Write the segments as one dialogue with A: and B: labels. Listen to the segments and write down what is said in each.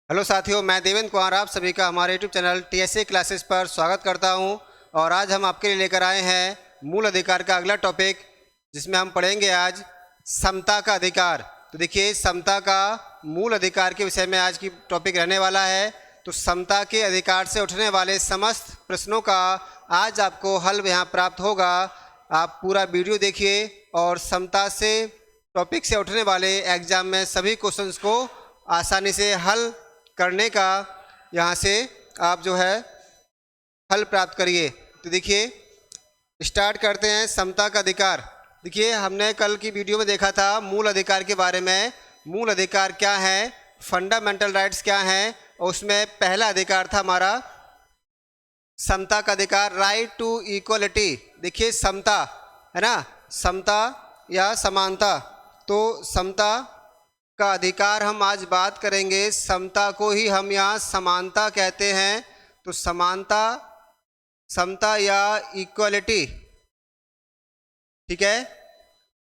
A: Hello साथियों, मैं देवेंद्र कुमार आप सभी का हमारे यूट्यूब चैनल टीएसए क्लासेस पर स्वागत करता हूं। और आज हम आपके लिए लेकर आए हैं मूल अधिकार का अगला टॉपिक, जिसमें हम पढ़ेंगे आज समता का अधिकार। तो देखिए, समता का मूल अधिकार के विषय में आज की टॉपिक रहने वाला है। तो समता के अधिकार से उठने वाले समस्त प्रश्नों का आज आपको हल यहाँ प्राप्त होगा। आप पूरा वीडियो देखिए और समता से टॉपिक से उठने वाले एग्जाम में सभी क्वेश्चंस को आसानी से हल करने का यहाँ से आप जो है हल प्राप्त करिए। तो देखिए, स्टार्ट करते हैं समता का अधिकार। देखिए, हमने कल की वीडियो में देखा था मूल अधिकार के बारे में। मूल अधिकार क्या है, फंडामेंटल राइट्स क्या हैं, और उसमें पहला अधिकार था हमारा समता का अधिकार, राइट टू इक्वलिटी। देखिए, समता है ना, समता या समानता। तो समता का अधिकार हम आज बात करेंगे। समता को ही हम यहाँ समानता कहते हैं। तो समानता, समता या इक्वलिटी, ठीक है,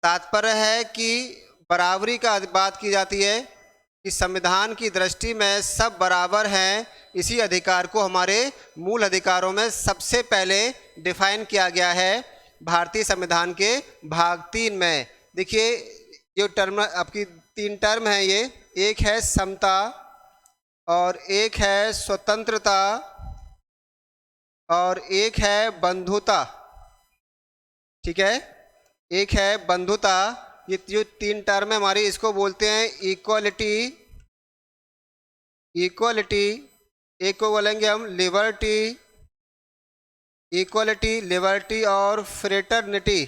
A: तात्पर्य है कि बराबरी का बात की जाती है कि संविधान की दृष्टि में सब बराबर हैं। इसी अधिकार को हमारे मूल अधिकारों में सबसे पहले डिफाइन किया गया है भारतीय संविधान के भाग 3 में। देखिए, जो टर्म आपकी 3 टर्म है, ये एक है समता और एक है स्वतंत्रता और एक है बंधुता। ठीक है, एक है बंधुता। ये जो 3 टर्म है हमारी, इसको बोलते हैं इक्वलिटी। इक्वलिटी, एक को बोलेंगे हम लिबर्टी। इक्वलिटी, लिबर्टी और फ्रेटर्निटी,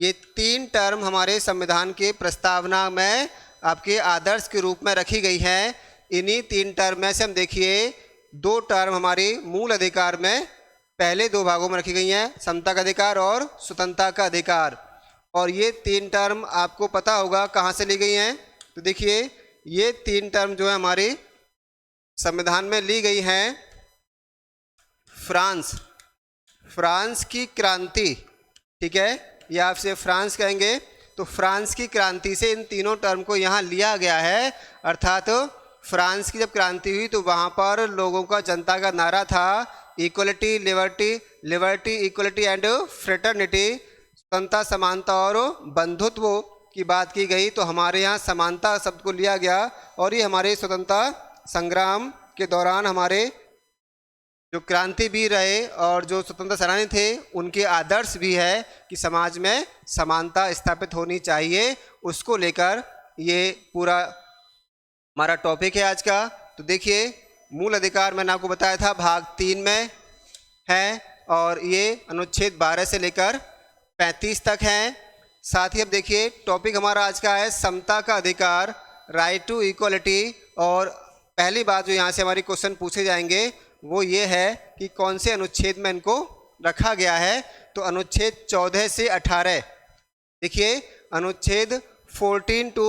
A: ये 3 टर्म हमारे संविधान के प्रस्तावना में आपके आदर्श के रूप में रखी गई हैं। इन्हीं 3 टर्म में से हम देखिए 2 टर्म हमारी मूल अधिकार में पहले 2 भागों में रखी गई हैं, समता का अधिकार और स्वतंत्रता का अधिकार। और ये 3 टर्म आपको पता होगा कहाँ से ली गई हैं। तो देखिए, ये 3 टर्म जो है हमारे संविधान में ली गई हैं फ्रांस की क्रांति। ठीक है, या आपसे फ्रांस कहेंगे तो फ्रांस की क्रांति से इन तीनों टर्म को यहाँ लिया गया है। अर्थात फ्रांस की जब क्रांति हुई तो वहाँ पर लोगों का, जनता का नारा था equality, liberty, equality and fraternity, स्वतंत्रता, समानता और बंधुत्व की बात की गई। तो हमारे यहाँ समानता शब्द को लिया गया और ये हमारे स्वतंत्रता संग्राम के दौरान हमारे जो क्रांतिवीर रहे और जो स्वतंत्रता सेनानी थे, उनके आदर्श भी है कि समाज में समानता स्थापित होनी चाहिए। उसको लेकर ये पूरा हमारा टॉपिक है आज का। तो देखिए, मूल अधिकार मैंने आपको बताया था भाग 3 में है और ये अनुच्छेद 12 से लेकर 35 तक हैं। साथ ही अब देखिए, टॉपिक हमारा आज का है समता का अधिकार, राइट टू इक्वलिटी। और पहली बात जो यहाँ से हमारी क्वेश्चन पूछे जाएंगे वो ये है कि कौन से अनुच्छेद में इनको रखा गया है। तो अनुच्छेद 14 से 18। देखिए, अनुच्छेद 14 to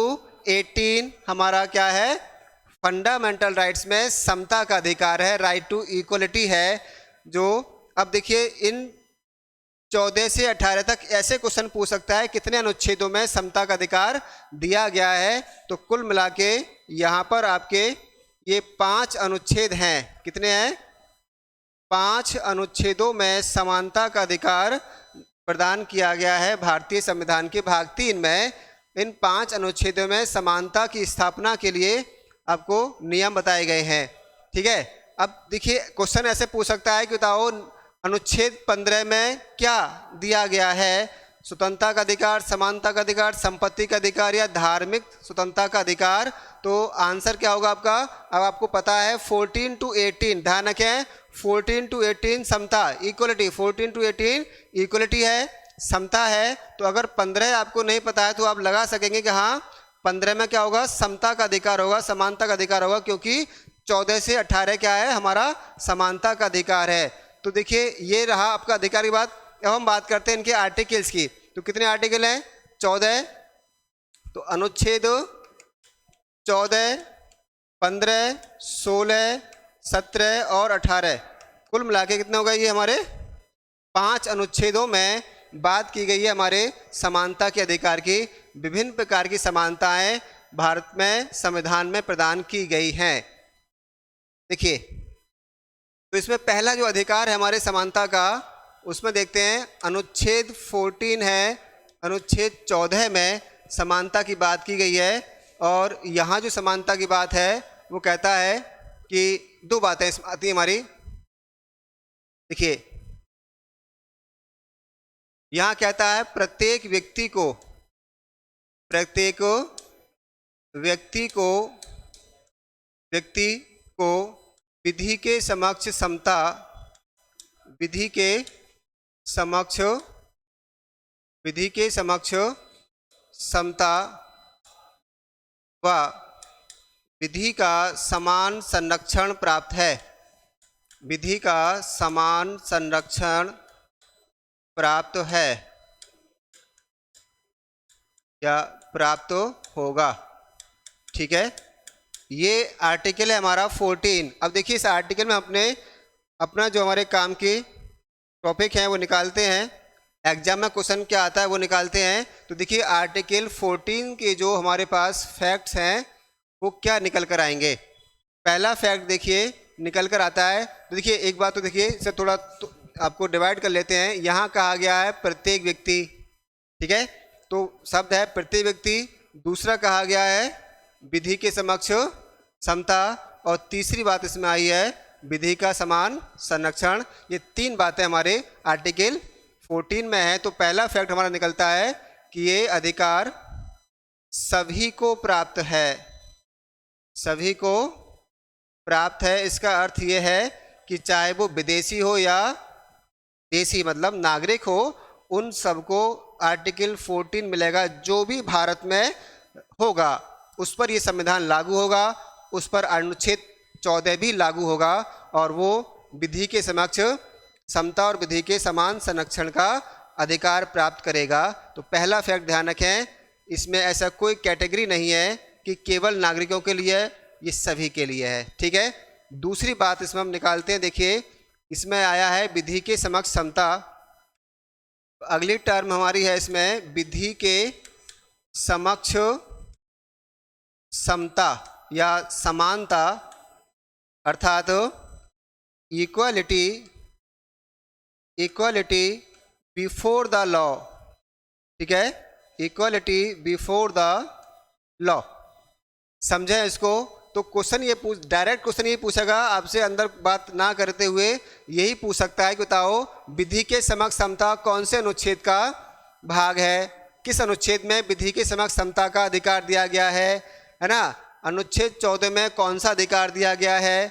A: 18 हमारा क्या है, फंडामेंटल राइट्स में समता का अधिकार है, राइट टू इक्वलिटी है। जो अब देखिए, इन 14 से 18 तक ऐसे क्वेश्चन पूछ सकता है कितने अनुच्छेदों में समता का अधिकार दिया गया है। तो कुल मिला के यहाँ पर आपके ये 5 अनुच्छेद हैं। कितने हैं? 5 अनुच्छेदों में समानता का अधिकार प्रदान किया गया है भारतीय संविधान के भाग 3 में। इन 5 अनुच्छेदों में समानता की स्थापना के लिए आपको नियम बताए गए हैं। ठीक है, अब देखिए, क्वेश्चन ऐसे पूछ सकता है कि बताओ अनुच्छेद 15 में क्या दिया गया है, स्वतंत्रता का अधिकार, समानता का अधिकार, संपत्ति का अधिकार या धार्मिक स्वतंत्रता का अधिकार। तो आंसर क्या होगा आपका? अब आपको पता है 14 to 18, ध्यान रखें, 14 to 18 समता, इक्वलिटी, 14 to 18 इक्वलिटी है, समता है। तो अगर 15 आपको नहीं पता है तो आप लगा सकेंगे कि हाँ, 15 में क्या होगा, समता का अधिकार होगा, समानता का अधिकार होगा, क्योंकि 14 से 18 क्या है, हमारा समानता का अधिकार है। तो देखिए, ये रहा आपका अधिकार की बात। अब हम बात करते हैं इनके आर्टिकल्स की। तो कितने आर्टिकल हैं? 14। तो अनुच्छेद 14, 15, 16, 17 और 18, कुल मिला के कितने हो गए? ये हमारे 5 अनुच्छेदों में बात की गई है हमारे समानता के अधिकार की। विभिन्न प्रकार की समानताएं भारत में संविधान में प्रदान की गई हैं। देखिए, तो इसमें पहला जो अधिकार है हमारे समानता का, उसमें देखते हैं अनुच्छेद 14 है, अनुच्छेद 14 में समानता की बात की गई है। और यहाँ जो समानता की बात है वो कहता है कि दो बातें इसमें आती हैं हमारी। देखिए, यहाँ कहता है प्रत्येक व्यक्ति को विधि के समक्ष समता व विधि का समान संरक्षण प्राप्त है। विधि का समान संरक्षण प्राप्त है या प्राप्त होगा। ठीक है, ये आर्टिकल है हमारा 14। अब देखिए, इस आर्टिकल में अपना जो हमारे काम की टॉपिक है वो निकालते हैं। एग्जाम में क्वेश्चन क्या आता है वो निकालते हैं। तो देखिए, आर्टिकल 14 के जो हमारे पास फैक्ट्स हैं वो क्या निकल कर आएंगे। पहला फैक्ट देखिए निकल कर आता है। तो देखिए, एक बात तो देखिए, इसे थोड़ा तो आपको डिवाइड कर लेते हैं। यहाँ कहा गया है प्रत्येक व्यक्ति, ठीक है, तो शब्द है प्रत्येक व्यक्ति। दूसरा कहा गया है विधि के समक्ष समता, और तीसरी बात इसमें आई है विधि का समान संरक्षण। ये तीन बातें हमारे आर्टिकल 14 में है। तो पहला फैक्ट हमारा निकलता है कि ये अधिकार सभी को प्राप्त है, सभी को प्राप्त है। इसका अर्थ ये है कि चाहे वो विदेशी हो या देशी, मतलब नागरिक हो, उन सबको आर्टिकल 14 मिलेगा। जो भी भारत में होगा उस पर ये संविधान लागू होगा, उस पर अनुच्छेद 14 भी लागू होगा, और वो विधि के समक्ष समता और विधि के समान संरक्षण का अधिकार प्राप्त करेगा। तो पहला फैक्ट ध्यान रखें, इसमें ऐसा कोई कैटेगरी नहीं है कि केवल नागरिकों के लिए, ये सभी के लिए है। ठीक है, दूसरी बात इसमें हम निकालते हैं। देखिए, इसमें आया है विधि के समक्ष समता। अगली टर्म हमारी है इसमें विधि के समक्ष समता या समानता, अर्थात इक्वालिटी बिफोर द लॉ। ठीक है, इक्वालिटी बिफोर द लॉ, समझे इसको। तो क्वेश्चन ये डायरेक्ट क्वेश्चन ये पूछेगा आपसे, अंदर बात ना करते हुए यही पूछ सकता है कि बताओ विधि के समक्ष समता कौन से अनुच्छेद का भाग है, किस अनुच्छेद में विधि के समक्ष समता का अधिकार दिया गया है ना। अनुच्छेद 14 में कौन सा अधिकार दिया गया है।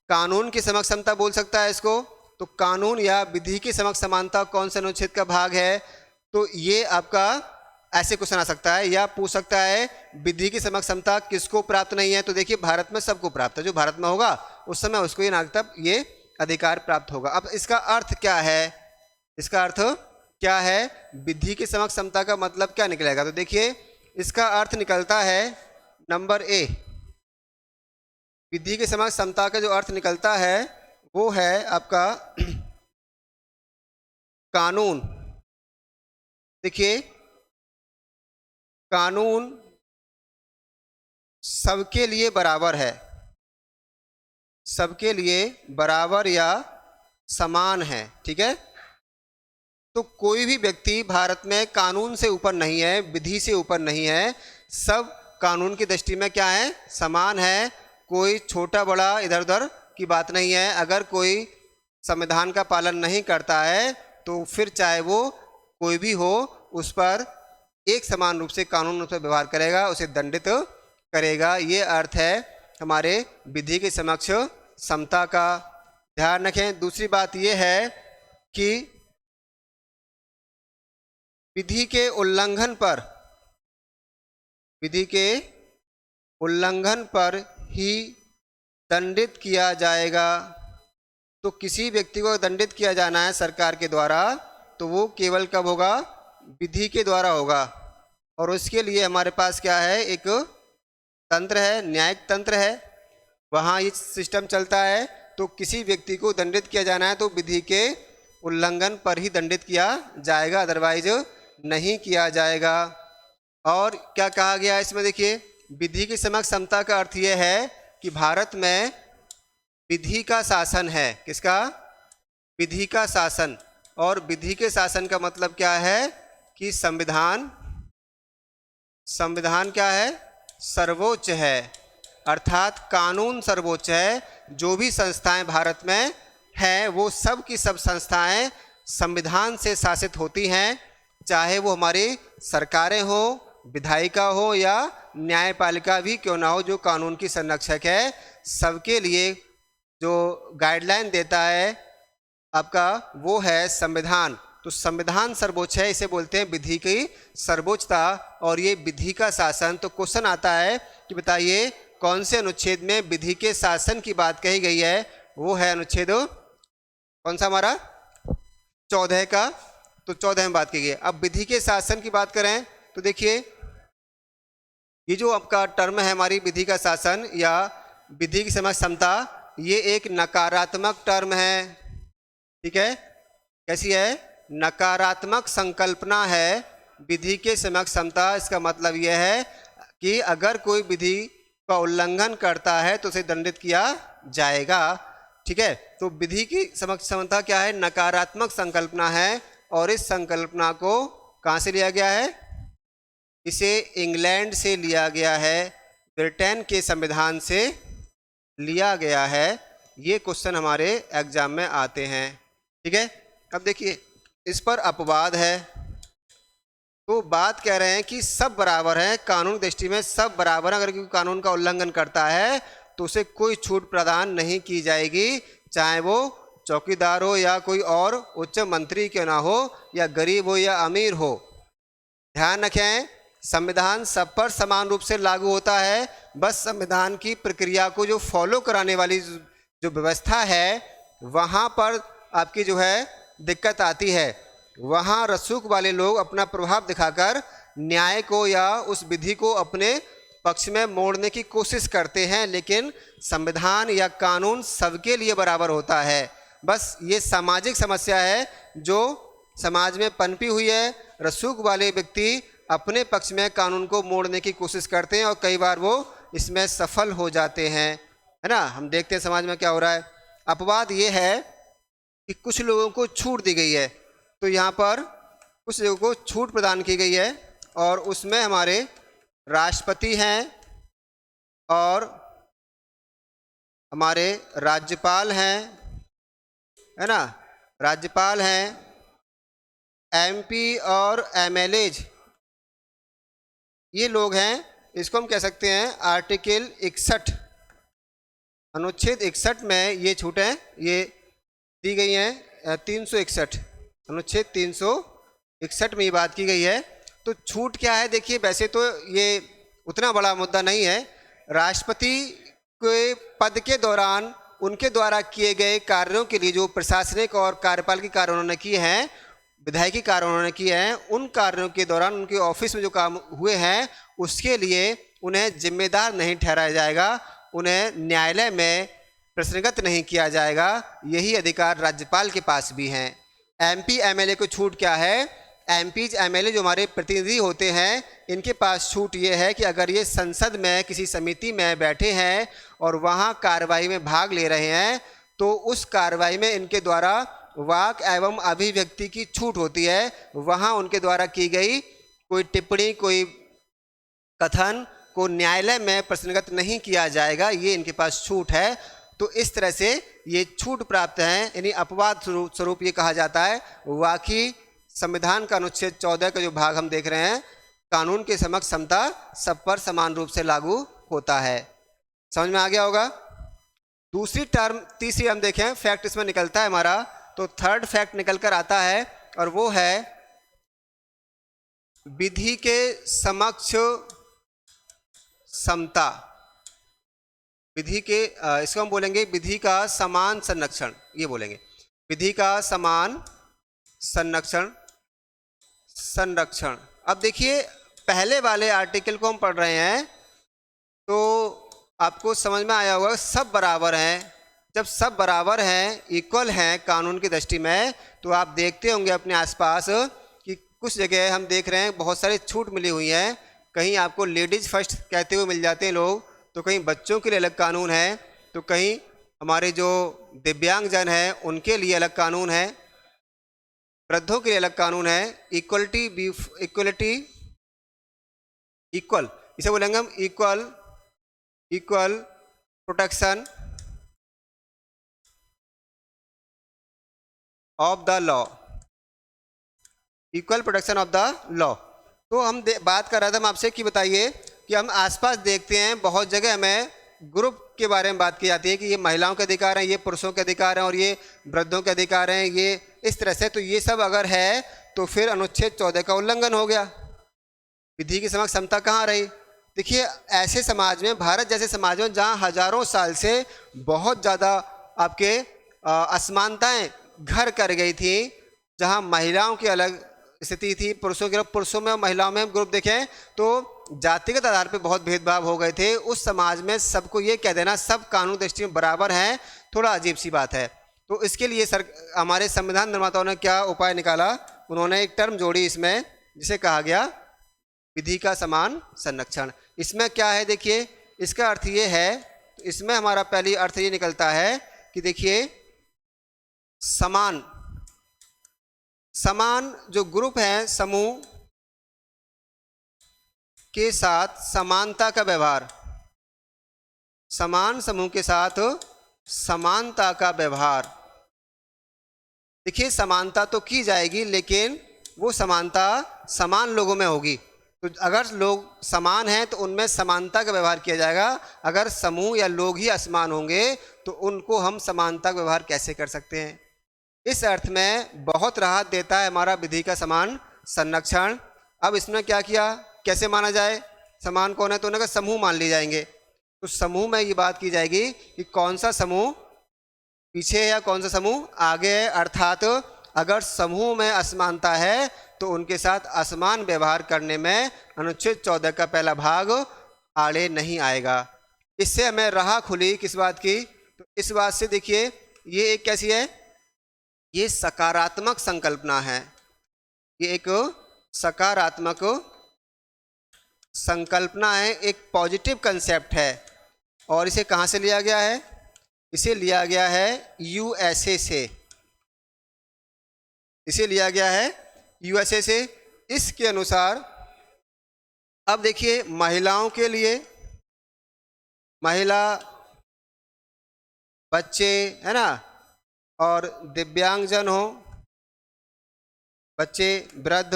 A: कानून की समक्ष समता बोल सकता है इसको, तो कानून या विधि की समक्ष समानता कौन से अनुच्छेद का भाग है। तो ये आपका ऐसे क्वेश्चन आ सकता है। या पूछ सकता है विधि की समक्ष समता किसको प्राप्त नहीं है। तो देखिए, भारत में सबको प्राप्त है, जो भारत में होगा उस समय उसको ये नागरिकता, ये अधिकार प्राप्त होगा। अब इसका अर्थ क्या है, इसका अर्थ क्या है, विधि की समक्ष समता का मतलब क्या निकलेगा। तो देखिए, इसका अर्थ निकलता है नंबर ए, विधि के समक्ष समता का जो अर्थ निकलता है वो है आपका कानून। देखिए, कानून सबके लिए बराबर है, सबके लिए बराबर या समान है। ठीक है, तो कोई भी व्यक्ति भारत में कानून से ऊपर नहीं है, विधि से ऊपर नहीं है, सब कानून की दृष्टि में क्या है, समान है। कोई छोटा बड़ा इधर उधर की बात नहीं है। अगर कोई संविधान का पालन नहीं करता है तो फिर चाहे वो कोई भी हो, उस पर एक समान रूप से कानून उस पर व्यवहार करेगा, उसे दंडित करेगा। ये अर्थ है हमारे विधि के समक्ष समता का। ध्यान रखें, दूसरी बात ये है कि विधि के उल्लंघन पर ही दंडित किया जाएगा। तो किसी व्यक्ति को दंडित किया जाना है सरकार के द्वारा, तो वो केवल कब होगा, विधि के द्वारा होगा। और उसके लिए हमारे पास क्या है, एक तंत्र है, न्यायिक तंत्र है, वहाँ ये सिस्टम चलता है। तो किसी व्यक्ति को दंडित किया जाना है तो विधि के उल्लंघन पर ही दंडित किया जाएगा, अदरवाइज नहीं किया जाएगा। और क्या कहा गया है इसमें, देखिए, विधि की समक्ष समता का अर्थ यह है कि भारत में विधि का शासन है। किसका? विधि का शासन। और विधि के शासन का मतलब क्या है कि संविधान क्या है? सर्वोच्च है, अर्थात कानून सर्वोच्च है। जो भी संस्थाएं भारत में हैं वो सब की सब संस्थाएं संविधान से शासित होती हैं, चाहे वो हमारी सरकारें हो, विधायिका हो या न्यायपालिका भी क्यों ना हो। जो कानून की संरक्षक है, सबके लिए जो गाइडलाइन देता है आपका वो है संविधान। तो संविधान सर्वोच्च है, इसे बोलते हैं विधि की सर्वोच्चता। और ये विधि का शासन। तो क्वेश्चन आता है कि बताइए कौन से अनुच्छेद में विधि के शासन की बात कही गई है? वो है अनुच्छेद कौन सा हमारा? 14 का। तो 14 में बात की गई है। अब विधि के शासन की बात करें तो देखिए ये जो आपका टर्म है हमारी विधि का शासन या विधि की समक्ष समता, ये एक नकारात्मक टर्म है। ठीक है, कैसी है? नकारात्मक संकल्पना है विधि के समक्ष समता। इसका मतलब यह है कि अगर कोई विधि का उल्लंघन करता है तो उसे दंडित किया जाएगा। ठीक है, तो विधि की समक्ष समता क्या है? नकारात्मक संकल्पना है। और इस संकल्पना को कहाँ से लिया गया है? इसे इंग्लैंड से लिया गया है, ब्रिटेन के संविधान से लिया गया है। ये क्वेश्चन हमारे एग्जाम में आते हैं। ठीक है, अब देखिए इस पर अपवाद है। तो बात कह रहे हैं कि सब बराबर हैं, कानून की दृष्टि में सब बराबर हैं। अगर कोई कानून का उल्लंघन करता है तो उसे कोई छूट प्रदान नहीं की जाएगी, चाहे वो चौकीदार हो या कोई और उच्च मंत्री क्यों ना हो, या गरीब हो या अमीर हो। ध्यान रखें, संविधान सब पर समान रूप से लागू होता है। बस संविधान की प्रक्रिया को जो फॉलो कराने वाली जो व्यवस्था है वहाँ पर आपकी जो है दिक्कत आती है। वहाँ रसूख वाले लोग अपना प्रभाव दिखाकर न्याय को या उस विधि को अपने पक्ष में मोड़ने की कोशिश करते हैं, लेकिन संविधान या कानून सबके लिए बराबर होता है। बस ये सामाजिक समस्या है जो समाज में पनपी हुई है। रसूख वाले व्यक्ति अपने पक्ष में कानून को मोड़ने की कोशिश करते हैं और कई बार वो इसमें सफल हो जाते हैं, है ना। हम देखते हैं समाज में क्या हो रहा है। अपवाद ये है कि कुछ लोगों को छूट दी गई है। तो यहाँ पर कुछ लोगों को छूट प्रदान की गई है और उसमें हमारे राष्ट्रपति हैं और हमारे राज्यपाल हैं, है ना। राज्यपाल हैं, एमपी और एमएलएज ये लोग हैं। इसको हम कह सकते हैं आर्टिकल 61 अनुच्छेद 61 में ये छूटें ये दी गई हैं। 361 अनुच्छेद 361 में ये बात की गई है। तो छूट क्या है? देखिए वैसे तो ये उतना बड़ा मुद्दा नहीं है। राष्ट्रपति के पद के दौरान उनके द्वारा किए गए कार्यों के लिए जो प्रशासनिक और कार्यपालिकी कार्य उन्होंने किए हैं, विधायिकी कार्य उन्होंने किए हैं, उन कार्यों के दौरान उनके ऑफिस में जो काम हुए हैं उसके लिए उन्हें जिम्मेदार नहीं ठहराया जाएगा, उन्हें न्यायालय में प्रश्नगत नहीं किया जाएगा। यही अधिकार राज्यपाल के पास भी हैं। एमपी एमएलए को छूट क्या है? एमपीज एमएलए जो हमारे प्रतिनिधि होते हैं इनके पास छूट ये है कि अगर ये संसद में किसी समिति में बैठे हैं और वहाँ कार्रवाई में भाग ले रहे हैं तो उस कार्रवाई में इनके द्वारा वाक एवं अभिव्यक्ति की छूट होती है। वहाँ उनके द्वारा की गई कोई टिप्पणी, कोई कथन को न्यायालय में प्रश्नगत नहीं किया जाएगा, ये इनके पास छूट है। तो इस तरह से ये छूट प्राप्त हैं, यानी अपवाद स्वरूप ये कहा जाता है। वाकई संविधान का अनुच्छेद 14 का जो भाग हम देख रहे हैं, कानून के समक्ष समता सब पर समान रूप से लागू होता है। समझ में आ गया होगा। दूसरी टर्म, तीसरी हम देखें फैक्ट इसमें निकलता है हमारा, तो थर्ड फैक्ट निकल कर आता है और वो है विधि के समक्ष समता। विधि के इसको हम बोलेंगे विधि का समान संरक्षण, ये बोलेंगे विधि का समान संरक्षण। अब देखिए पहले वाले आर्टिकल को हम पढ़ रहे हैं तो आपको समझ में आया होगा सब बराबर हैं। जब सब बराबर हैं, इक्वल हैं कानून की दृष्टि में, तो आप देखते होंगे अपने आसपास कि कुछ जगह हम देख रहे हैं बहुत सारी छूट मिली हुई हैं, कहीं आपको लेडीज फर्स्ट कहते हुए मिल जाते हैं लोग, तो कहीं बच्चों के लिए अलग कानून है, तो कहीं हमारे जो दिव्यांगजन हैं उनके लिए अलग कानून है, वृद्धों के लिए अलग कानून है। इक्वलिटी इक्वल इसे बोलेंगे हम equal protection of the law, equal protection of the law. तो हम बात कर रहे थे हम आपसे कि बताइए कि हम आसपास देखते हैं बहुत जगह हमें ग्रुप के बारे में बात की जाती है कि ये महिलाओं के अधिकार हैं, ये पुरुषों के अधिकार हैं और ये वृद्धों के अधिकार हैं, ये इस तरह से। तो ये सब अगर है तो फिर अनुच्छेद 14 का उल्लंघन हो गया, विधि की समक्ष समता कहाँ रही। देखिए ऐसे समाज में, भारत जैसे समाज में जहाँ हजारों साल से बहुत ज़्यादा आपके असमानताएं घर कर गई थी, जहाँ महिलाओं की अलग स्थिति थी, पुरुषों में और महिलाओं में हम ग्रुप देखें तो जातिगत आधार पर बहुत भेदभाव हो गए थे। उस समाज में सबको ये कह देना सब कानून दृष्टि में बराबर हैं, थोड़ा अजीब सी बात है। तो इसके लिए हमारे संविधान निर्माताओं ने क्या उपाय निकाला, उन्होंने एक टर्म जोड़ी इसमें जिसे कहा गया विधि का समान संरक्षण। इसमें क्या है देखिए, इसका अर्थ ये है, तो इसमें हमारा पहली अर्थ ये निकलता है कि देखिए समान जो ग्रुप है, समूह के साथ समानता का व्यवहार, समान समूह के साथ समानता का व्यवहार। देखिए समानता तो की जाएगी लेकिन वो समानता समान लोगों में होगी। तो अगर लोग समान हैं तो उनमें समानता का व्यवहार किया जाएगा। अगर समूह या लोग ही असमान होंगे तो उनको हम समानता का व्यवहार कैसे कर सकते हैं। इस अर्थ में बहुत राहत देता है हमारा विधि का समान संरक्षण। अब इसमें क्या किया, कैसे माना जाए, समान कौन है, तो उन्होंने कहा समूह मान लिए जाएंगे। तो समूह में ये बात की जाएगी कि कौन सा समूह पीछे है या कौन सा समूह आगे है। अर्थात अगर समूह में असमानता है तो उनके साथ असमान व्यवहार करने में अनुच्छेद 14 का पहला भाग आड़े नहीं आएगा। इससे हमें राह खुली किस बात की, तो इस बात से देखिए ये एक कैसी है, ये सकारात्मक संकल्पना है, ये एक सकारात्मक संकल्पना है, एक पॉजिटिव कंसेप्ट है। और इसे कहाँ से लिया गया है, इसे लिया गया है यूएसए से, इसे लिया गया है यूएसए से। इसके अनुसार अब देखिए महिलाओं के लिए, महिला, बच्चे है ना, और दिव्यांगजन हो, बच्चे, वृद्ध,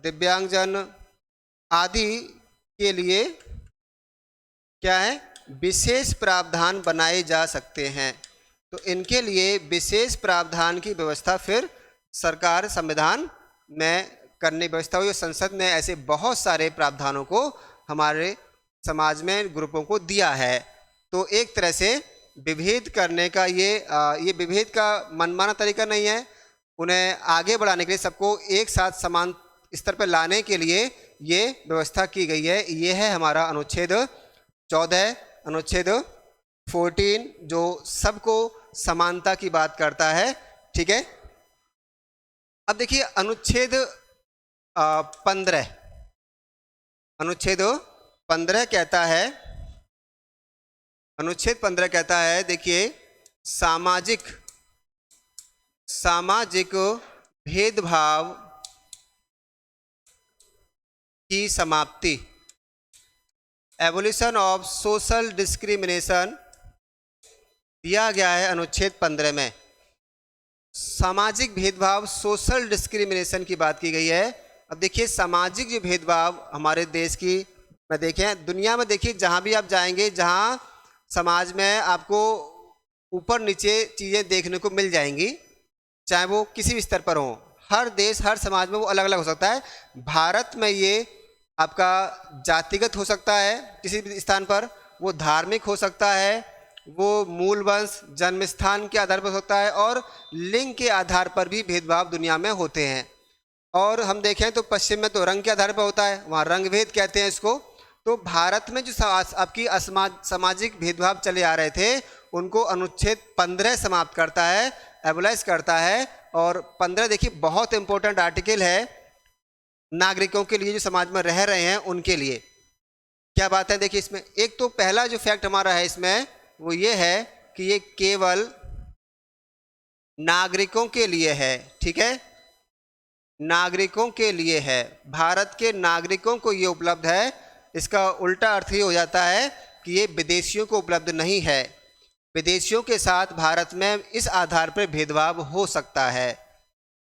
A: दिव्यांगजन आदि के लिए क्या है, विशेष प्रावधान बनाए जा सकते हैं। तो इनके लिए विशेष प्रावधान की व्यवस्था फिर सरकार संविधान में करने की व्यवस्था हुई। संसद ने ऐसे बहुत सारे प्रावधानों को हमारे समाज में ग्रुपों को दिया है। तो एक तरह से विभेद करने का ये विभेद का मनमाना तरीका नहीं है, उन्हें आगे बढ़ाने के लिए, सबको एक साथ समान स्तर पर लाने के लिए ये व्यवस्था की गई है। ये है हमारा अनुच्छेद 14, अनुच्छेद 14 जो सबको समानता की बात करता है। ठीक है, अब देखिए अनुच्छेद 15, अनुच्छेद 15 कहता है, अनुच्छेद 15 कहता है देखिए सामाजिक भेदभाव की समाप्ति, एबोलिशन ऑफ सोशल डिस्क्रिमिनेशन दिया गया है अनुच्छेद 15 में। सामाजिक भेदभाव, सोशल डिस्क्रिमिनेशन की बात की गई है। अब देखिए सामाजिक जो भेदभाव हमारे देश की में देखें, दुनिया में देखिए जहाँ भी आप जाएंगे, जहाँ समाज में आपको ऊपर नीचे चीज़ें देखने को मिल जाएंगी, चाहे वो किसी भी स्तर पर हो। हर देश, हर समाज में वो अलग अलग हो सकता है। भारत में ये आपका जातिगत हो सकता है, किसी भी स्थान पर वो धार्मिक हो सकता है, वो मूल वंश, जन्म स्थान के आधार पर हो सकता है, और लिंग के आधार पर भी भेदभाव दुनिया में होते हैं। और हम देखें तो पश्चिम में तो रंग के आधार पर होता है, वहाँ रंग भेद कहते हैं इसको। तो भारत में जो आपकी सामाजिक भेदभाव चले आ रहे थे उनको अनुच्छेद 15 समाप्त करता है, एबोलाइज करता है। और 15 देखिए बहुत इंपॉर्टेंट आर्टिकल है नागरिकों के लिए, जो समाज में रह रहे हैं उनके लिए। क्या बात है, देखिए इसमें एक तो पहला जो फैक्ट हमारा है इसमें वो ये है कि ये केवल नागरिकों के लिए है, ठीक है, नागरिकों के लिए है, भारत के नागरिकों को ये उपलब्ध है। इसका उल्टा अर्थ ये हो जाता है कि ये विदेशियों को उपलब्ध नहीं है। विदेशियों के साथ भारत में इस आधार पर भेदभाव हो सकता है।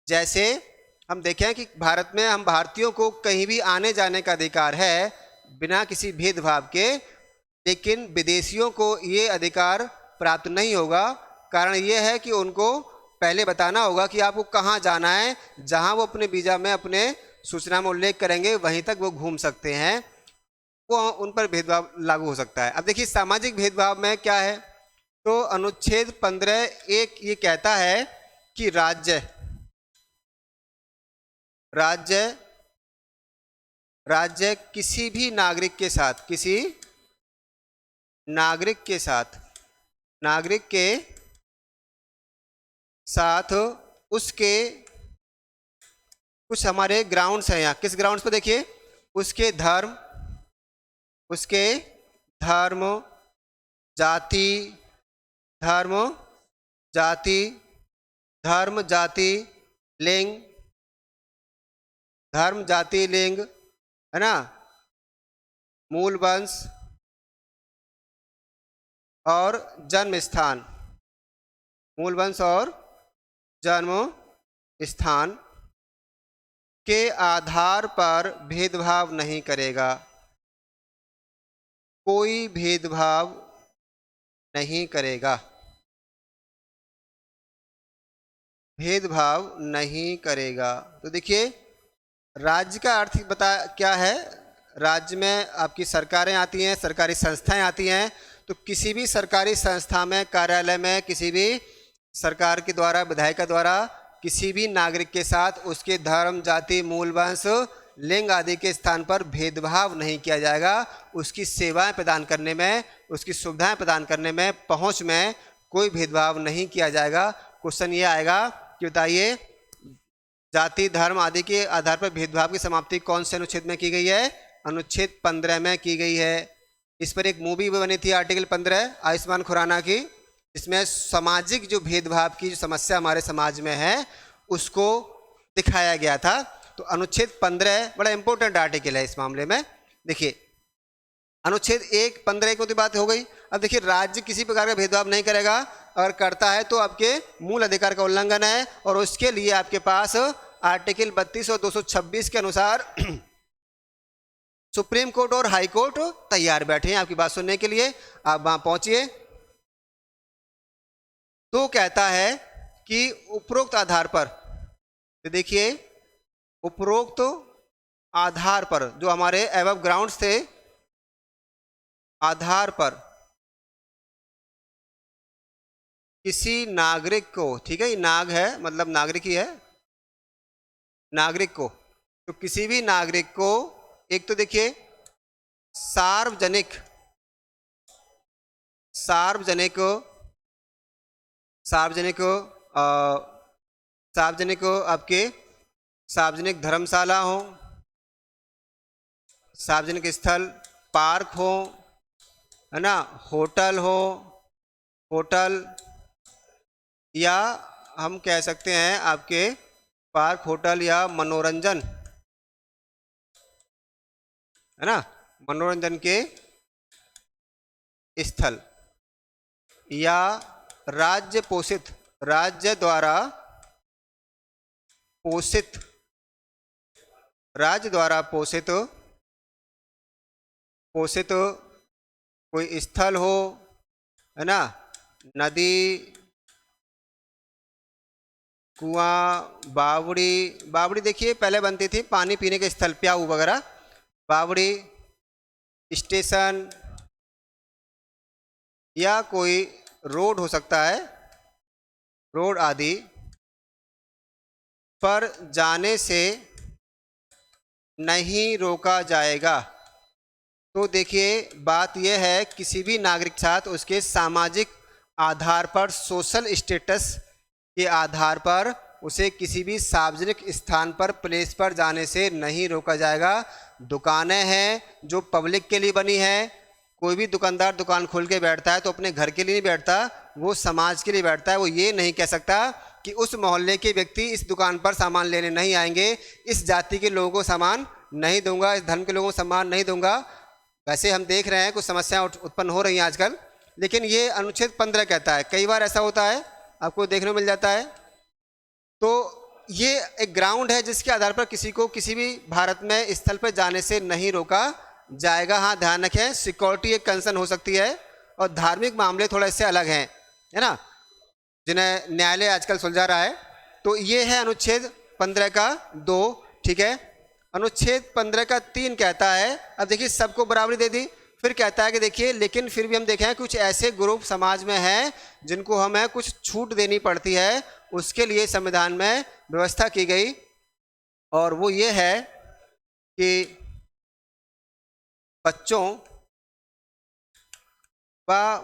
A: जैसे हम देखें कि भारत में हम भारतीयों को कहीं भी आने जाने का अधिकार है बिना किसी भेदभाव के, लेकिन विदेशियों को ये अधिकार प्राप्त नहीं होगा। कारण ये है कि उनको पहले बताना होगा कि आपको कहाँ जाना है, जहाँ वो अपने वीज़ा में अपने सूचना में उल्लेख करेंगे वहीं तक वो घूम सकते हैं, वो उन पर भेदभाव लागू हो सकता है। अब देखिए सामाजिक भेदभाव में क्या है, तो अनुच्छेद 15(1) ये कहता है कि राज्य किसी भी नागरिक के साथ उसके कुछ हमारे ग्राउंड्स हैं। यहाँ किस ग्राउंड्स पर देखिए, उसके धर्म, जाति, लिंग, है ना, मूल वंश और जन्म स्थान के आधार पर भेदभाव नहीं करेगा, कोई भेदभाव नहीं करेगा, तो देखिए राज्य का अर्थ बता क्या है, राज्य में आपकी सरकारें आती हैं, सरकारी संस्थाएं आती हैं, तो किसी भी सरकारी संस्था में, कार्यालय में, किसी भी सरकार के द्वारा, विधायक के द्वारा किसी भी नागरिक के साथ उसके धर्म, जाति, मूल वंश, लिंग आदि के स्थान पर भेदभाव नहीं किया जाएगा। उसकी सेवाएं प्रदान करने में, उसकी सुविधाएं प्रदान करने में, पहुंच में कोई भेदभाव नहीं किया जाएगा। क्वेश्चन ये आएगा कि बताइए जाति, धर्म आदि के आधार पर भेदभाव की समाप्ति कौन से अनुच्छेद में की गई है? अनुच्छेद 15 में की गई है। इस पर एक मूवी भी बनी थी आर्टिकल 15 आयुष्मान खुराना की, इसमें सामाजिक जो भेदभाव की जो समस्या हमारे समाज में है उसको दिखाया गया था। तो अनुच्छेद 15 बड़ा इंपॉर्टेंट आर्टिकल है इस मामले में। देखिए अनुच्छेद 15(1) की बात हो गई। अब देखिए राज्य किसी प्रकार का भेदभाव नहीं करेगा, अगर करता है तो आपके मूल अधिकार का उल्लंघन है, और उसके लिए आपके पास आर्टिकल 32 और 226 के अनुसार सुप्रीम कोर्ट और हाई कोर्ट तैयार बैठे हैं आपकी बात सुनने के लिए। आप वहां पहुंचिए। तो कहता है कि उपरोक्त आधार पर, तो देखिए उपरोक्त आधार पर जो हमारे एबव ग्राउंड्स थे, आधार पर किसी नागरिक को, ठीक है ये नाग है मतलब नागरिक ही है, नागरिक को, तो किसी भी नागरिक को एक तो देखिए सार्वजनिक आपके सार्वजनिक धर्मशाला हो, सार्वजनिक स्थल, पार्क हो, है ना, होटल या हम कह सकते हैं आपके पार्क, होटल या मनोरंजन, है ना, मनोरंजन के स्थल, या राज्य द्वारा पोषित कोई स्थल हो, है ना, नदी, कुआं, बावड़ी देखिए पहले बनती थी पानी पीने के स्थल, प्याऊ वगैरह, बावड़ी, स्टेशन या कोई रोड हो सकता है, रोड आदि पर जाने से नहीं रोका जाएगा। तो देखिए बात यह है किसी भी नागरिक के साथ उसके सामाजिक आधार पर, सोशल स्टेटस के आधार पर उसे किसी भी सार्वजनिक स्थान पर, प्लेस पर जाने से नहीं रोका जाएगा। दुकानें हैं जो पब्लिक के लिए बनी है। कोई भी दुकानदार दुकान खोल के बैठता है तो अपने घर के लिए नहीं बैठता, वो समाज के लिए बैठता है। वो ये नहीं कह सकता कि उस मोहल्ले के व्यक्ति इस दुकान पर सामान लेने नहीं आएंगे, इस जाति के लोगों को सामान नहीं दूंगा, इस धर्म के लोगों को सामान नहीं दूंगा। वैसे हम देख रहे हैं कुछ समस्याएं उत्पन्न हो रही हैं आजकल, लेकिन ये अनुच्छेद 15 कहता है। कई बार ऐसा होता है, आपको देखने को मिल जाता है। तो ये एक ग्राउंड है जिसके आधार पर किसी को किसी भी भारत में स्थल पर जाने से नहीं रोका जाएगा। हाँ, ध्यान रखें, सिक्योरिटी एक कंसर्न हो सकती है और धार्मिक मामले थोड़ा इससे अलग हैं, है ना, जिन्हें न्यायालय आजकल सुलझा रहा है। तो ये है अनुच्छेद 15 का 2, ठीक है। अनुच्छेद 15 का 3 कहता है, अब देखिए सबको बराबरी दे दी। फिर कहता है कि देखिए लेकिन फिर भी हम देखें कुछ ऐसे ग्रुप समाज में हैं जिनको हमें कुछ छूट देनी पड़ती है, उसके लिए संविधान में व्यवस्था की गई। और वो ये है कि बच्चों व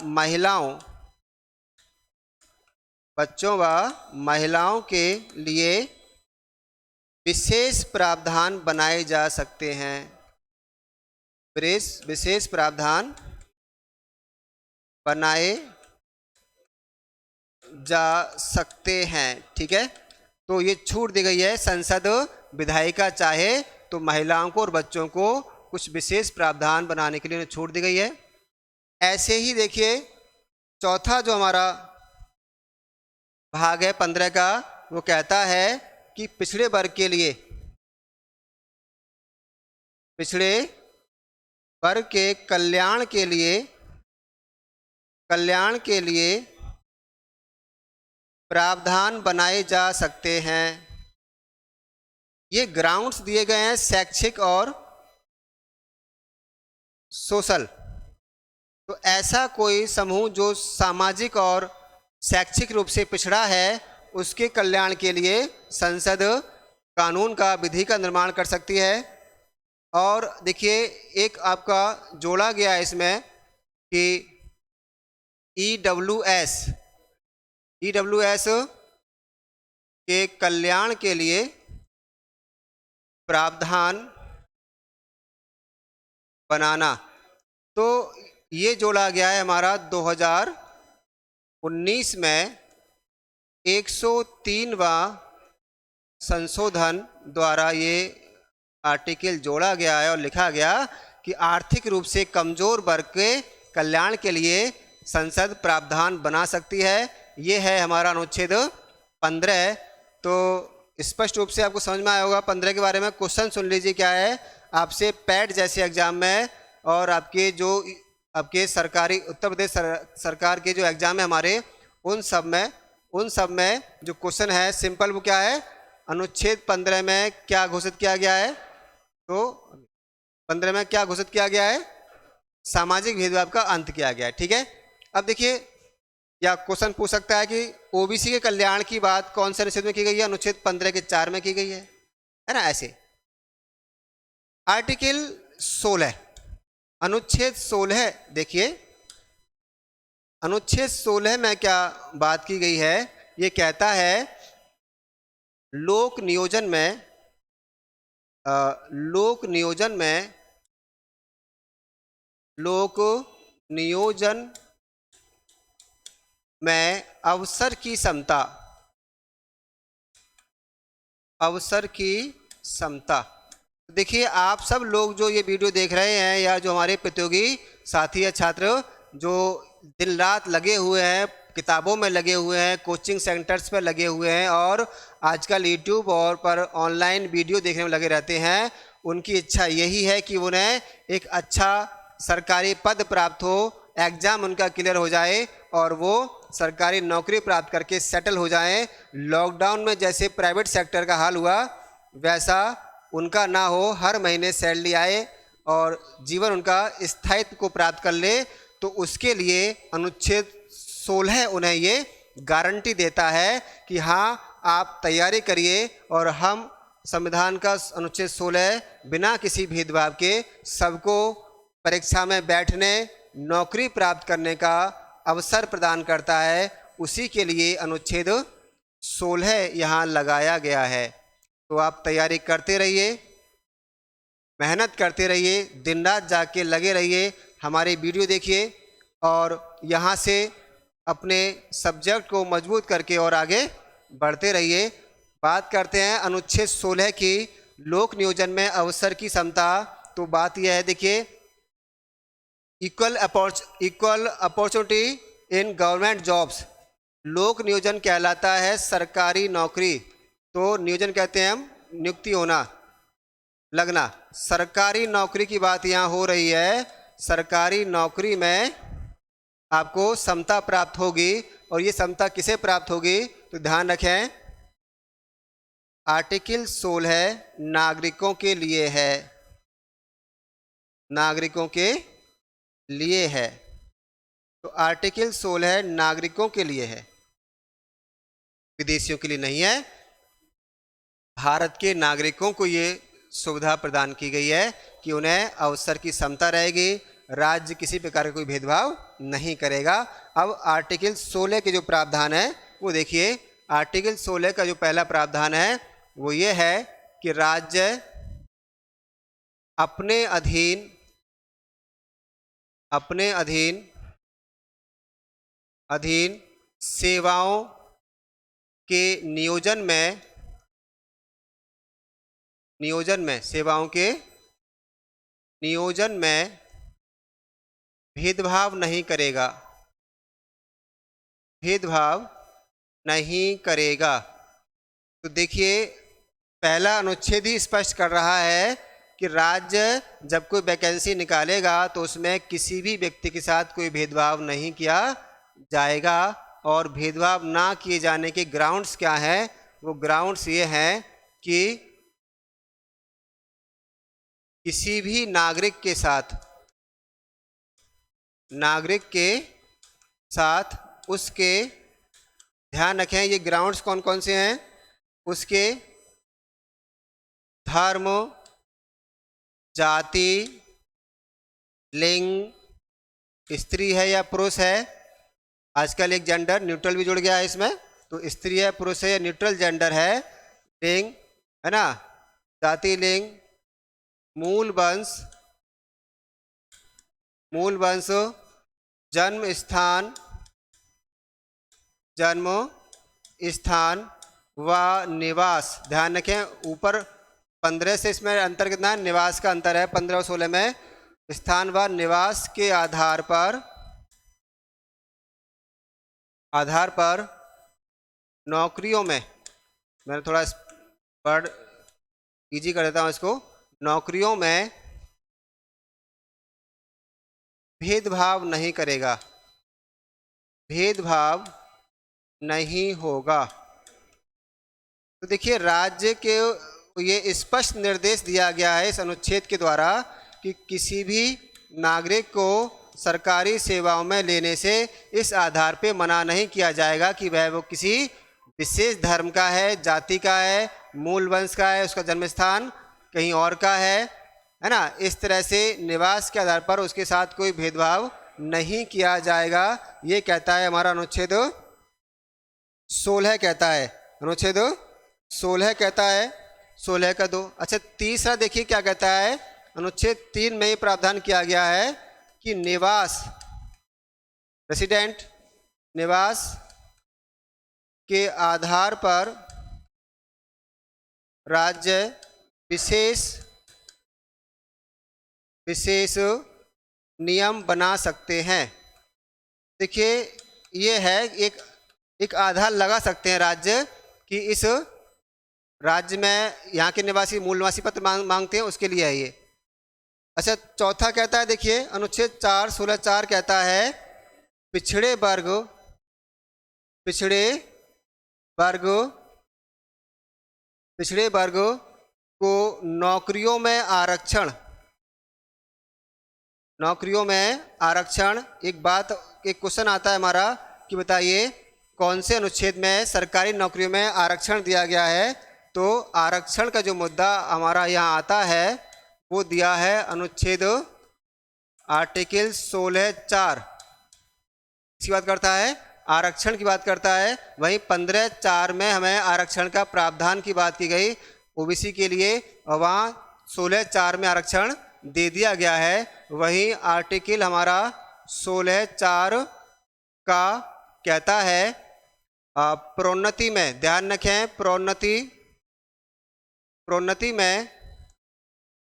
A: महिलाओं के लिए विशेष प्रावधान बनाए जा सकते हैं। विशेष प्रावधान बनाए जा सकते हैं, ठीक है। तो ये छूट दी गई है, संसद विधायिका चाहे तो महिलाओं को और बच्चों को कुछ विशेष प्रावधान बनाने के लिए छूट दी गई है। ऐसे ही देखिए चौथा जो हमारा भाग है 15 का, वो कहता है कि पिछड़े वर्ग के कल्याण के लिए प्रावधान बनाए जा सकते हैं। ये ग्राउंड्स दिए गए हैं शैक्षिक और सोशल। तो ऐसा कोई समूह जो सामाजिक और शैक्षिक रूप से पिछड़ा है, उसके कल्याण के लिए संसद कानून का विधि का निर्माण कर सकती है। और देखिए एक आपका जोड़ा गया है इसमें कि EWS के कल्याण के लिए प्रावधान बनाना। तो ये जोड़ा गया है हमारा 2019 में 103वां संशोधन द्वारा ये आर्टिकल जोड़ा गया है और लिखा गया कि आर्थिक रूप से कमजोर वर्ग के कल्याण के लिए संसद प्रावधान बना सकती है। ये है हमारा अनुच्छेद 15। तो स्पष्ट रूप से आपको समझ में आया होगा 15 के बारे में। क्वेश्चन सुन लीजिए क्या है। आपसे पैट जैसे एग्जाम में और आपके सरकारी उत्तर प्रदेश सरकार के जो एग्जाम है हमारे, उन सब में जो क्वेश्चन है सिंपल, वो क्या है, अनुच्छेद 15 में क्या घोषित किया गया है। तो 15 में क्या घोषित किया गया है, सामाजिक भेदभाव का अंत किया गया है, ठीक है। अब देखिए या क्वेश्चन पूछ सकता है कि ओबीसी के कल्याण की बात कौन से अनुच्छेद में की गई है, अनुच्छेद 15 के 4 में की गई है ना। ऐसे आर्टिकल 16 अनुच्छेद 16, देखिए अनुच्छेद 16 में क्या बात की गई है। ये कहता है लोक नियोजन में अवसर की समता। देखिए आप सब लोग जो ये वीडियो देख रहे हैं या जो हमारे प्रतियोगी साथी या छात्र जो दिन रात लगे हुए हैं, किताबों में लगे हुए हैं, कोचिंग सेंटर्स पर लगे हुए हैं और आजकल यूट्यूब और पर ऑनलाइन वीडियो देखने में लगे रहते हैं, उनकी इच्छा यही है कि उन्हें एक अच्छा सरकारी पद प्राप्त हो, एग्ज़ाम उनका क्लियर हो जाए और वो सरकारी नौकरी प्राप्त करके सेटल हो जाएं। लॉकडाउन में जैसे प्राइवेट सेक्टर का हाल हुआ वैसा उनका ना हो, हर महीने सैलरी आए और जीवन उनका स्थायित्व को प्राप्त कर ले। तो उसके लिए अनुच्छेद 16 उन्हें ये गारंटी देता है कि हाँ आप तैयारी करिए और हम संविधान का अनुच्छेद 16 बिना किसी भेदभाव के सबको परीक्षा में बैठने, नौकरी प्राप्त करने का अवसर प्रदान करता है। उसी के लिए अनुच्छेद 16 यहाँ लगाया गया है। तो आप तैयारी करते रहिए। मेहनत करते रहिए, दिन रात जाग के लगे रहिए, हमारे वीडियो देखिए और यहाँ से अपने सब्जेक्ट को मजबूत करके और आगे बढ़ते रहिए। बात करते हैं अनुच्छेद 16 की, लोक नियोजन में अवसर की समता। तो बात यह है, देखिए, equal opportunity in government jobs. लोक नियोजन कहलाता है सरकारी नौकरी। तो नियोजन कहते हैं हम नियुक्ति होना, लगना। सरकारी नौकरी की बात यहाँ हो रही है। सरकारी नौकरी में आपको समता प्राप्त होगी, और ये समता किसे प्राप्त होगी? तो ध्यान रखें, आर्टिकल 16 नागरिकों के लिए है, नागरिकों के लिए है। तो आर्टिकल 16 नागरिकों के लिए है, विदेशियों के लिए नहीं है। भारत के नागरिकों को ये सुविधा प्रदान की गई है कि उन्हें अवसर की समता रहेगी, राज्य किसी प्रकार का कोई भेदभाव नहीं करेगा। अब आर्टिकल 16 के जो प्रावधान है वो देखिए। आर्टिकल 16 का जो पहला प्रावधान है वो ये है कि राज्य अपने अधीन सेवाओं के नियोजन में भेदभाव नहीं करेगा। तो देखिए, पहला अनुच्छेद ही स्पष्ट कर रहा है कि राज्य जब कोई वैकेंसी निकालेगा तो उसमें किसी भी व्यक्ति के साथ कोई भेदभाव नहीं किया जाएगा। और भेदभाव ना किए जाने के ग्राउंड्स क्या हैं? वो ग्राउंड्स ये हैं कि किसी भी नागरिक के साथ उसके, ध्यान रखें ये ग्राउंड्स कौन कौन से हैं, उसके धर्म, जाति, लिंग, स्त्री है या पुरुष है। आजकल एक जेंडर न्यूट्रल भी जुड़ गया है इसमें, तो स्त्री है, पुरुष है, न्यूट्रल जेंडर है। लिंग है ना, जाति, लिंग, मूल वंश, जन्म स्थान व निवास। ध्यान रखें, ऊपर 15 से इसमें अंतर कितना है? निवास का अंतर है 15 और 16 में। स्थान व निवास के आधार पर नौकरियों में, मैं थोड़ा वर्ड इजी कर देता हूँ इसको, नौकरियों में भेदभाव नहीं होगा। तो देखिए, राज्य के ये स्पष्ट निर्देश दिया गया है इस अनुच्छेद के द्वारा कि किसी भी नागरिक को सरकारी सेवाओं में लेने से इस आधार पे मना नहीं किया जाएगा कि वो किसी विशेष धर्म का है, जाति का है, मूल वंश का है, उसका जन्म स्थान कहीं और का है ना। इस तरह से निवास के आधार पर उसके साथ कोई भेदभाव नहीं किया जाएगा। ये कहता है हमारा अनुच्छेद 16 कहता है, अनुच्छेद 16 कहता है, 16 का 2। अच्छा, तीसरा देखिए क्या कहता है, अनुच्छेद 3 में ये प्रावधान किया गया है कि निवास, रेसिडेंट, निवास के आधार पर राज्य विशेष नियम बना सकते हैं। देखिए, ये है एक आधार लगा सकते हैं राज्य कि इस राज्य में यहाँ के निवासी मूल निवासी पत्र मांगते हैं, उसके लिए है ये। अच्छा, चौथा कहता है, देखिए अनुच्छेद 4 16(4) कहता है पिछड़े वर्ग को नौकरियों में आरक्षण। एक क्वेश्चन आता है हमारा कि बताइए कौन से अनुच्छेद में सरकारी नौकरियों में आरक्षण दिया गया है। तो आरक्षण का जो मुद्दा हमारा यहाँ आता है वो दिया है अनुच्छेद आर्टिकल 16(4) इसकी बात करता है, आरक्षण की बात करता है। वहीं 15(4) में हमें आरक्षण का प्रावधान की बात की गई ओबीसी के लिए, और वहाँ 16(4) में आरक्षण दे दिया गया है। वहीं आर्टिकल हमारा 16(4) का कहता है प्रोन्नति में, ध्यान रखें, प्रोन्नति में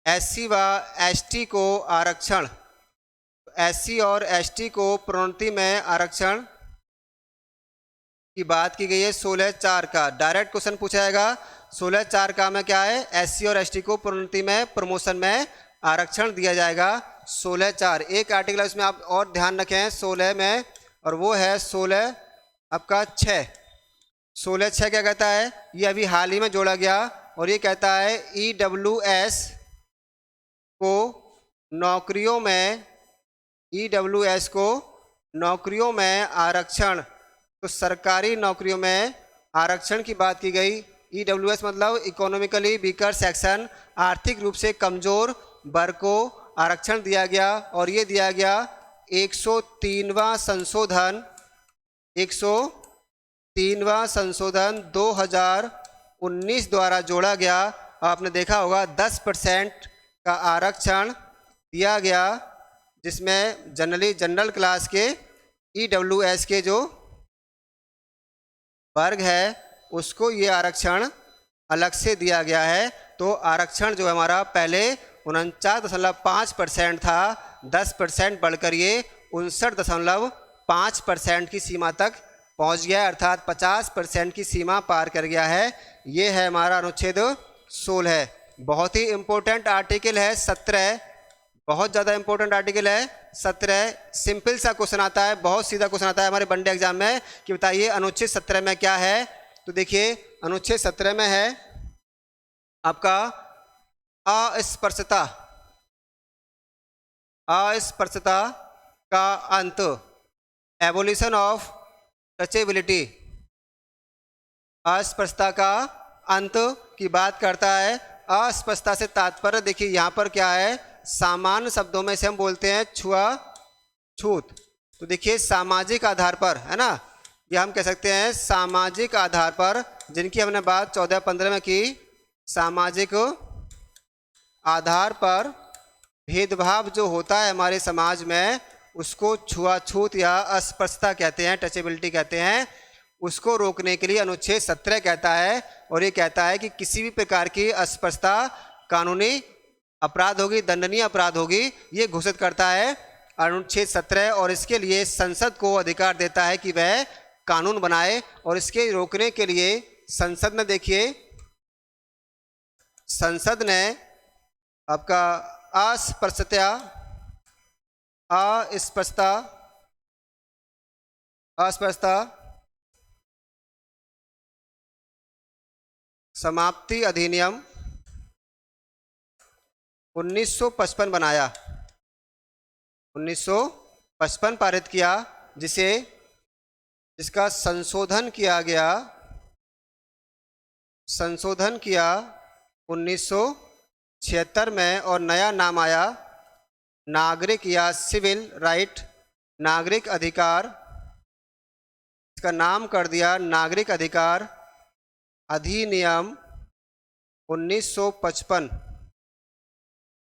A: SC व ST को आरक्षण, SC और ST को प्रोन्नति में आरक्षण की बात की गई है 16(4) का। डायरेक्ट क्वेश्चन पूछा जाएगा 16(4) का में क्या है, SC और ST को प्रोन्नति में, प्रमोशन में आरक्षण दिया जाएगा 16(4). एक आर्टिकल है उसमें आप और ध्यान रखें 16 में, और वो है 16 आपका 6। 16(6) क्या कहता है, ये अभी हाल ही में जोड़ा गया, और ये कहता है EWS को नौकरियों में, EWS को नौकरियों में आरक्षण, तो सरकारी नौकरियों में आरक्षण की बात की गई। EWS मतलब इकोनॉमिकली वीकर सेक्शन, आर्थिक रूप से कमज़ोर वर्ग को आरक्षण दिया गया, और ये दिया गया 103वां संशोधन, 103वां संशोधन 2019 द्वारा जोड़ा गया। आपने देखा होगा 10% का आरक्षण दिया गया, जिसमें जनरल क्लास के EWS के जो वर्ग है उसको ये आरक्षण अलग से दिया गया है। तो आरक्षण जो हमारा पहले 49.5% था, 10% बढ़कर ये 59.5% की सीमा तक पहुंच गया है, अर्थात 50% की सीमा पार कर गया है। ये है हमारा अनुच्छेद 16। बहुत ही इम्पोर्टेंट आर्टिकल है 17, बहुत ज़्यादा इम्पोर्टेंट आर्टिकल है 17। सिंपल सा क्वेश्चन आता है, बहुत सीधा क्वेश्चन आता है हमारे वनडे एग्जाम में कि बताइए अनुच्छेद 17 में क्या है। तो देखिए अनुच्छेद 17 में है आपका अस्पृश्यता, अस्पृश्यता का अंत, एबोलिशन ऑफ टचेबिलिटी, अस्पृश्यता का अंत की बात करता है। अस्पृश्यता से तात्पर्य देखिए यहाँ पर क्या है, सामान्य शब्दों में से हम बोलते हैं छुआछूत। तो देखिए सामाजिक आधार पर, है ना, ये हम कह सकते हैं सामाजिक आधार पर, जिनकी हमने बात 14-15 में की। सामाजिक आधार पर भेदभाव जो होता है हमारे समाज में उसको छुआछूत या अस्पृश्यता कहते हैं, टचेबिलिटी कहते हैं। उसको रोकने के लिए अनुच्छेद 17 कहता है, और ये कहता है कि किसी भी प्रकार की अस्पृश्यता कानूनी अपराध होगी, दंडनीय अपराध होगी, ये घोषित करता है अनुच्छेद 17। और इसके लिए संसद को अधिकार देता है कि वह कानून बनाए, और इसके रोकने के लिए संसद ने, देखिए संसद ने आपका अस्पृश्यता समाप्ति अधिनियम 1955 बनाया, 1955 पारित किया, जिसका संशोधन किया 1976 में, और नया नाम आया नागरिक या सिविल राइट, नागरिक अधिकार, इसका नाम कर दिया नागरिक अधिकार अधिनियम 1955,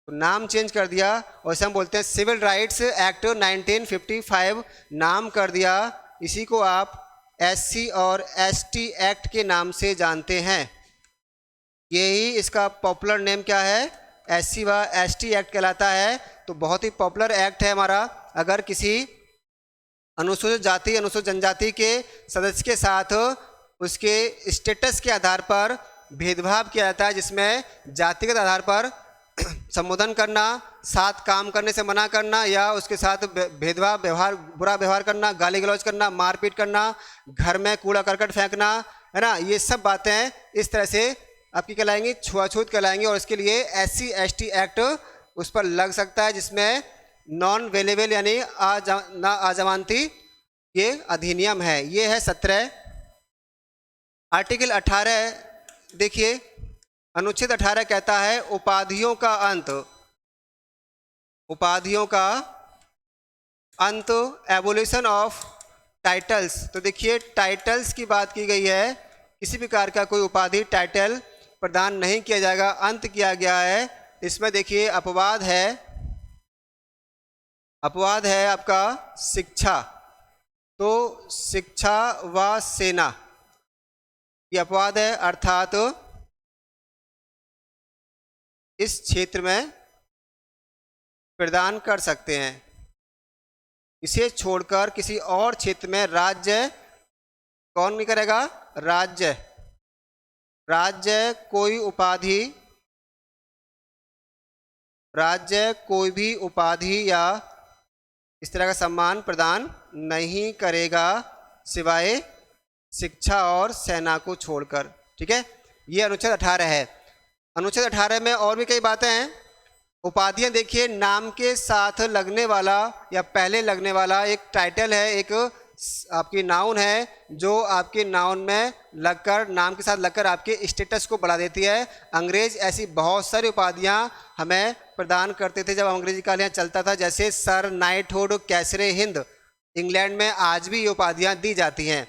A: तो नाम चेंज कर दिया, और इसे हम बोलते हैं सिविल राइट्स एक्ट 1955 नाम कर दिया। इसी को आप SC और ST एक्ट के नाम से जानते हैं। यही इसका पॉपुलर नेम क्या है, SC व ST एक्ट कहलाता है। तो बहुत ही पॉपुलर एक्ट है हमारा। अगर किसी अनुसूचित जाति, अनुसूचित जनजाति के सदस्य के साथ उसके स्टेटस के आधार पर भेदभाव किया जाता है, जिसमें जातिगत आधार पर संबोधन करना, साथ काम करने से मना करना, या उसके साथ भेदभाव व्यवहार, बुरा व्यवहार करना, गाली गलौज करना, मारपीट करना, घर में कूड़ा करकट फेंकना, है ना, ये सब बातें इस तरह से आपकी कहलाएंगी, छुआछूत कहलाएंगी। और इसके लिए SC ST एक्ट उस पर लग सकता है, जिसमें नॉन वेलेबल यानी ना अजमानती ये अधिनियम है। ये है 17। आर्टिकल 18 देखिए, अनुच्छेद 18 कहता है उपाधियों का अंत, उपाधियों का अंत, एबोलिशन ऑफ टाइटल्स। तो देखिए टाइटल्स की बात की गई है, किसी प्रकार का कोई उपाधि टाइटल प्रदान नहीं किया जाएगा, अंत किया गया है इसमें देखिए अपवाद है आपका शिक्षा। तो शिक्षा व सेना ये अपवाद है, अर्थात इस क्षेत्र में प्रदान कर सकते हैं। इसे छोड़कर किसी और क्षेत्र में राज्य कौन नहीं करेगा? राज्य कोई भी उपाधि या इस तरह का सम्मान प्रदान नहीं करेगा सिवाय शिक्षा और सेना को छोड़कर। ठीक है, ये अनुच्छेद 18 है। अनुच्छेद 18 में और भी कई बातें हैं। उपाधियां देखिए, नाम के साथ लगने वाला या पहले लगने वाला एक टाइटल है, एक आपकी नाउन है, जो आपके नाउन में लगकर, नाम के साथ लगकर आपके स्टेटस को बढ़ा देती है। अंग्रेज ऐसी बहुत सारी उपाधियां हमें प्रदान करते थे जब अंग्रेजी काल यहाँ चलता था, जैसे सर, नाइटहुड, कैसरे हिंद। इंग्लैंड में आज भी ये उपाधियां दी जाती हैं।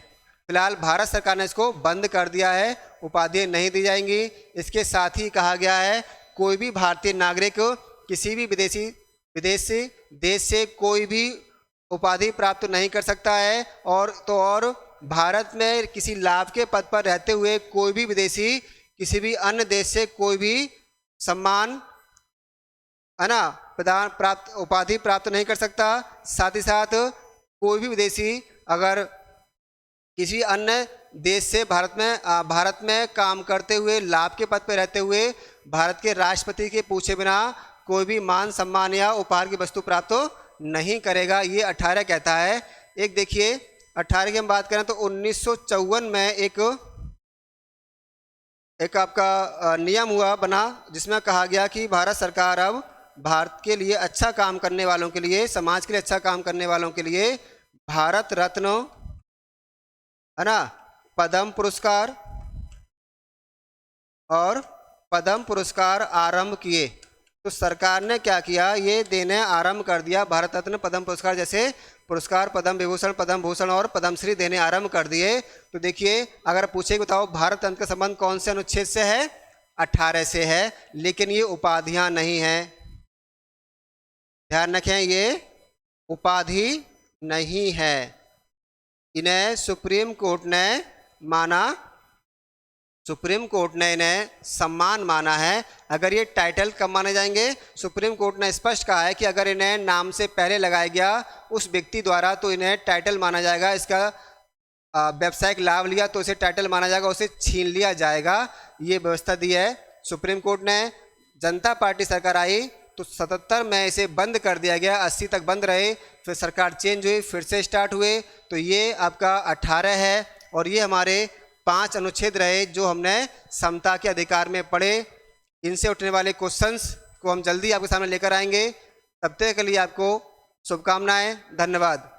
A: फिलहाल भारत सरकार ने इसको बंद कर दिया है, उपाधियां नहीं दी जाएंगी। इसके साथ ही कहा गया है कोई भी भारतीय नागरिक किसी भी विदेशी देश से कोई भी उपाधि प्राप्त नहीं कर सकता है। और भारत में किसी लाभ के पद पर रहते हुए कोई भी विदेशी किसी भी अन्य देश से कोई भी सम्मान है ना उपाधि प्राप्त नहीं कर सकता। साथ ही साथ कोई भी विदेशी अगर किसी अन्य देश से भारत में काम करते हुए लाभ के पद पर रहते हुए भारत के राष्ट्रपति के पूछे बिना कोई भी मान सम्मान या उपहार की वस्तु प्राप्त नहीं करेगा। ये 18 कहता है। एक देखिए 18 की हम बात करें तो 1954 में एक आपका नियम बना जिसमें कहा गया कि भारत सरकार अब भारत के लिए अच्छा काम करने वालों के लिए, समाज के लिए अच्छा काम करने वालों के लिए भारत रत्न है ना, पद्म पुरस्कार और पद्म पुरस्कार आरंभ किए। तो सरकार ने क्या किया, ये देने आरंभ कर दिया। भारत रत्न, पद्म पुरस्कार जैसे पुरस्कार, पद्म विभूषण, पद्म भूषण और पद्मश्री देने आरंभ कर दिए। तो देखिए अगर पूछे बताओ भारत रत्न का संबंध कौन से अनुच्छेद से है? 18 से है। लेकिन ये उपाधियां नहीं है, ध्यान रखें, ये उपाधि नहीं है। इन्हें सुप्रीम कोर्ट ने इन्हें सम्मान माना है। अगर ये टाइटल कब माने जाएंगे? सुप्रीम कोर्ट ने स्पष्ट कहा है कि अगर इन्हें नाम से पहले लगाया गया उस व्यक्ति द्वारा तो इन्हें टाइटल माना जाएगा। इसका व्यावसायिक लाभ लिया तो इसे टाइटल माना जाएगा, उसे छीन लिया जाएगा। ये व्यवस्था दी है सुप्रीम कोर्ट ने। जनता पार्टी सरकार आई तो 77 में इसे बंद कर दिया गया, 80 तक बंद रहे, फिर सरकार चेंज हुई, फिर से स्टार्ट हुए। तो ये आपका 18 है और ये हमारे 5 अनुच्छेद रहे जो हमने समता के अधिकार में पढ़े। इनसे उठने वाले क्वेश्चंस को हम जल्दी आपके सामने लेकर आएंगे। तब तक के लिए आपको शुभकामनाएं। धन्यवाद।